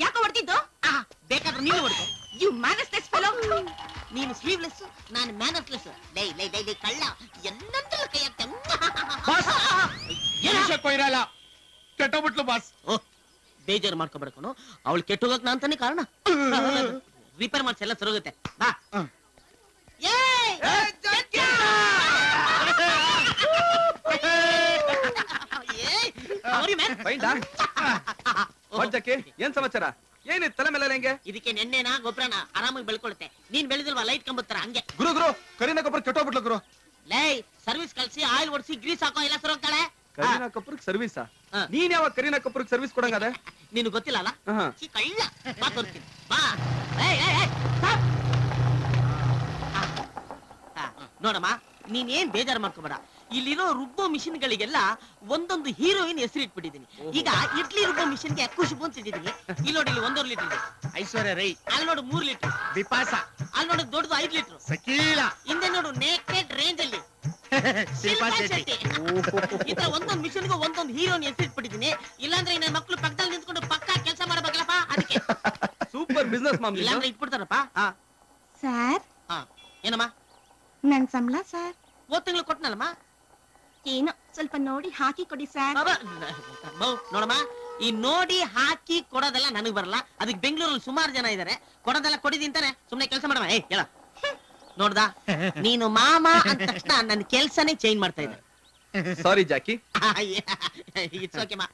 ಯಾಕೆ ಹೊಡ್ತಿದ್ದು? ಬೇಕಾದ್ರೆ ನೀನು ಹೊಡ್ಕೊ. You mannerless fellow. ನೀನು ಸ್ಲೀವ್ಲೆಸ್, ನಾನು ಮ್ಯಾನಸ್ಲೆಸ್. ಲೈ ಕಳ್ಳ ಎಲ್ಲಂತೂ ಕೈ ಇರಲ್ಲ, ಕೆಟ್ಟೋಗ್ಬಿಟ್ಲು ಬಾಸ್. ಬೇಜಾರು ಮಾಡ್ಕೊಬೇಡ್ಕೊನು. ಅವಳು ಕೆಟ್ಟೋಗಕ್ ನಾನ್ ತಾನೇ ಕಾರಣ. ರಿಪೇರ್ ಮಾಡ್ಸಿ ಎಲ್ಲ ಸರೋಗುತ್ತೆ. ಬಾ. ಏನ್ ಸಮಾಚಾರ? ಏನಿತ್ತು ತಲೆ ಮೇಲೆ ಹೆಂಗೆ? ಇದಕ್ಕೆ ನೆನ್ನೆನಾ ಗೊಬ್ಬರನ ಆರಾಮಾಗಿ ಬೆಳ್ಕೊಳುತ್ತೆ. ನೀನ್ ಬೆಳೆದಿಲ್ವಾ ಲೈಟ್ ಕಂಬತ್ತರ ಹಂಗೆ. ಗುರು ಕರೀನಾ ಕಪೂರ್ ಕೆಟ್ಟೋಗ್ಬಿಟ್ಲು ಗುರು. ಲೈ ಸರ್ವಿಸ್ ಕಳ್ಸಿ ಆಯಿಲ್ ಓಡಿಸಿ ಗ್ರೀಸ್ ಹಾಕೋ ಎಲ್ಲ ಸರೋಗ್ತಾಳೆ. ಕರೀನಾ ಕಪೂರ್ ಸರ್ವಿಸಾ? ನೀನ್ ಯಾವಾಗ ಕರೀನಾ ಕಪೂರ್ ಸರ್ವಿಸ್ ಕೊಡಂಗದೆ? ನೀನು ಗೊತ್ತಿಲ್ಲ ಅಲ್ಲ? ಕಳ್ಳ. ಬಾ ತೋರಿಸ್ತೀನಿ. ಬಾ. ನೋಡಮ್ಮ, ನೀನೇನ್ ಬೇಜಾರು ಮಾಡ್ಕೋಬೇಡ. ಇಲ್ಲಿರೋ ರುಬ್ಬೋ ಮಿಷಿನ್ ಗಳಿಗೆಲ್ಲ ಒಂದೊಂದು ಹೀರೋಯಿನ್ ಹೆಸರು ಇಟ್ಬಿಟ್ಟಿದ್ದೀನಿ. ಈಗ ಇಡ್ಲಿ ರುಬ್ಬೋ ಮಿಷಿನ್ ಗೆ ಖುಷ್ಬು ಅಂತ ಇಟ್ಟಿದ್ದೀನಿ. ಇಲ್ಲಿ ನೋಡಿ, ಇಲ್ಲಿ 1.5 ಲೀಟರ್ ಇದೆ. ಐಶ್ವರ್ಯ ರೈ. ಅಲ್ಲಿ ನೋಡು 3 ಲೀಟರ್. ಬಿಪಾಸ. ಅಲ್ಲಿ ನೋಡು ದೊಡ್ಡದು 5 ಲೀಟರ್. ಸಕೀಲ. ಹಿಂದೆ ನೋಡು ನೇಕೆಡ್ ರೇಂಜ್ ಅಲ್ಲಿ ಶಿಲ್ಪಾ ಶೆಟ್ಟಿ. ಈ ತರ ಒಂದೊಂದು ಮಿಷನ್ ಗೆ ಒಂದೊಂದು ಹೀರೋಯಿನ್ ಹೆಸರು ಇಟ್ಬಿಟ್ಟಿದ್ದೀನಿ. ಇಲ್ಲಾಂದ್ರೆ ನನ್ನ ಮಕ್ಕಳು ಪಕ್ಕದಲ್ಲಿ ನಿಂತ್ಕೊಂಡು ಪಕ್ಕ ಕೆಲಸ ಮಾಡಬೇಕಲ್ಲಪ್ಪ. ಅದಕ್ಕೆ ಸೂಪರ್ ಬಿಸ್ನೆಸ್ ಮಾಮ್. ಇಲ್ಲಾಂದ್ರೆ ಇಟ್ಬಿಡ್ತಾರಪ್ಪ. ಸರ್. ಏನಮ್ಮ? ನನ್ ಸಂಬಳ ಸರ್. 3 ತಿಂಗಳು ಕೊಟ್ನಲ್ಲಮ್ಮ. ಏನೋ ಸ್ವಲ್ಪ ನೋಡಿ ಹಾಕಿ ಕೊಡಿ ಸರ್. ನೋಡಮ್ಮ, ಈ ನೋಡಿ ಹಾಕಿ ಕೊಡೋದೆಲ್ಲ ನನಗ್ ಬರಲ್ಲ. ಅದಕ್ಕೆ ಬೆಂಗಳೂರಲ್ಲಿ ಸುಮಾರು ಜನ ಇದಾರೆ. ಕೊಡೋದೆಲ್ಲ ಕೊಡಿದಿಂತಾನೆ. ಸುಮ್ನೆ ಕೆಲಸ ಮಾಡಮ್ಮ. ಹೇಳ ನೋಡ್ದಾ, ನೀನು ಮಾಮ ಅಂದ ತಕ್ಷಣ ನನ್ನ ಕೆಲ್ಸನೇ ಚೇಂಜ್ ಮಾಡ್ತಾ ಇದ್ದೆ. ಸಾರಿ ಜಾಕಿ. ಇಟ್ಸ್ ಓಕೆ ಮಾ.